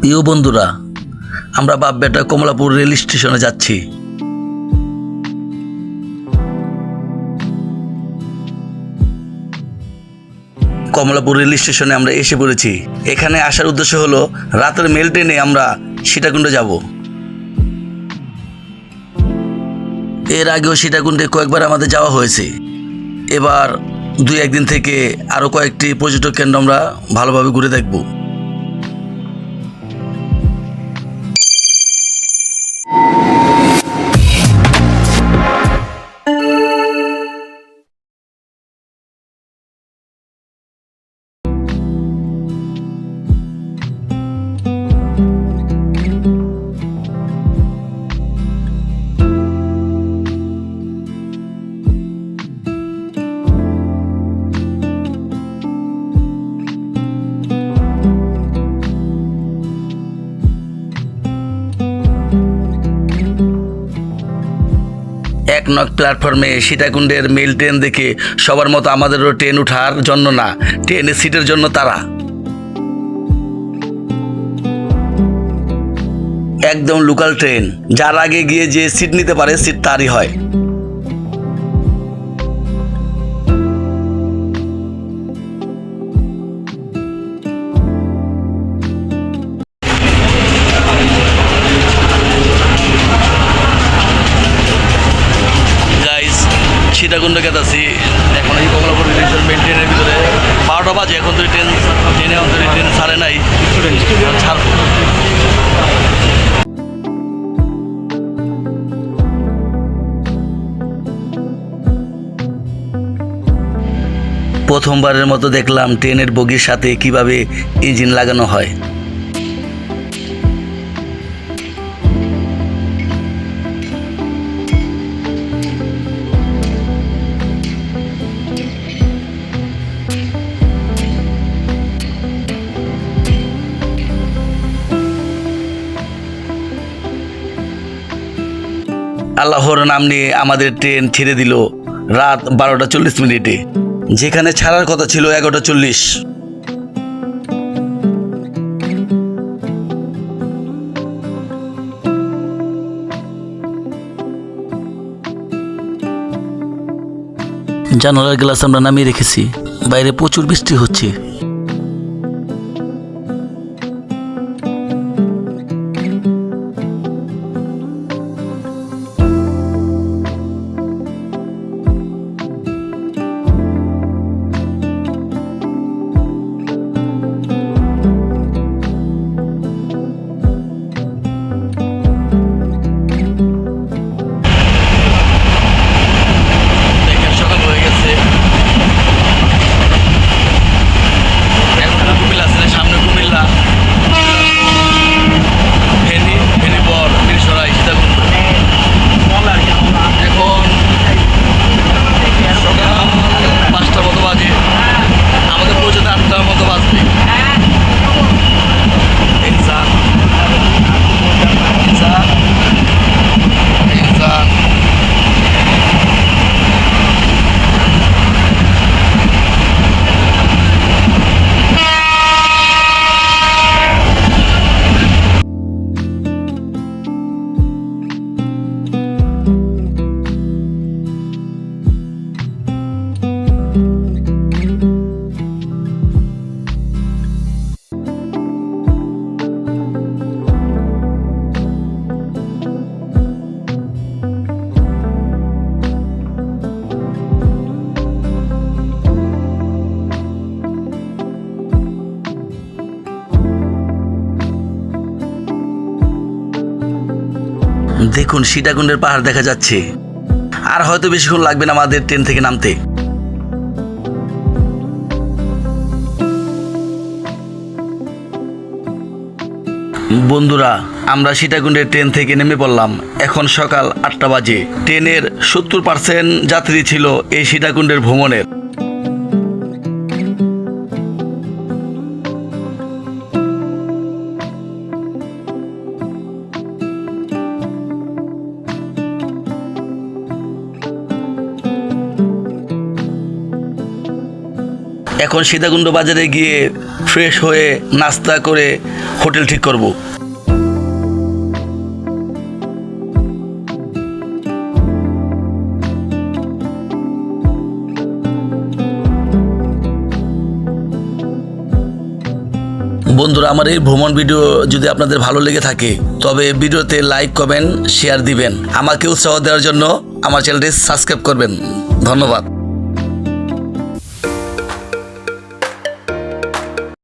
প্রিয় বন্ধুরা, আমরা বাপ বেটা কমলাপুর রেল স্টেশনে যাচ্ছি। কমলাপুর রেল স্টেশনে আমরা এসে পড়েছি। এখানে আসার উদ্দেশ্য হলো রাতের মেল ট্রেনে আমরা সীতাকুণ্ডে যাব। এর আগেও সীতাকুণ্ডে কয়েকবার আমাদের যাওয়া হয়েছে। এবার 2-1 দিন থেকে আরও কয়েকটি পর্যটক কেন্দ্র আমরা ভালোভাবে ঘুরে দেখব। এক নং প্ল্যাটফর্মে সীতাকুণ্ডের মেল ট্রেন দেখে সবার মতো আমাদেরও ট্রেন ওঠার জন্য না, ট্রেনের সিটের জন্য তারা। একদম লোকাল ট্রেন, যার আগে গিয়ে যে সিট নিতে পারে সিট তারই হয়। সীতাকুণ্ড গেতাছি এখন, এই কমলাপুর রেলস্টেশন মেল ট্রেনের ভিতরে 12টা বাজে। এখন তো ট্রেন ছাড়ে নাই, ছাড়বো। প্রথমবারের মতো দেখলাম ট্রেনের বগির সাথে কিভাবে ইঞ্জিন লাগানো হয়। আল্লাহর নাম নিয়ে আমাদের ট্রেন ছেড়ে দিল রাত 12টা 40 মিনিটে, যেখানে ছাড়ার কথা ছিল 11টা 40। জানালার গ্লাস আমরা নামিয়ে রেখেছি, বাইরে প্রচুর বৃষ্টি হচ্ছে। দেখুন সীতাকুণ্ডের পাহাড় দেখা যাচ্ছে। আর হয়তো বেশিক্ষণ লাগবে না আমাদের ট্রেন থেকে নামতে। বন্ধুরা, আমরা সীতাকুণ্ডের ট্রেন থেকে নেমে পড়লাম। এখন সকাল 8টা বাজে। ট্রেনের 70% যাত্রী ছিল এই সীতাকুণ্ডের ভ্রমণের। এখন সীতাকুণ্ড বাজারে গিয়ে ফ্রেশ হয়ে নাস্তা করে হোটেল ঠিক করব। বন্ধুরা, আমার এই ভ্রমণ ভিডিও যদি আপনাদের ভালো লেগে থাকে তবে ভিডিওতে লাইক, কমেন্ট, শেয়ার দিবেন। আমাকে উৎসাহ দেওয়ার জন্য আমার চ্যানেলটি সাবস্ক্রাইব করবেন। ধন্যবাদ।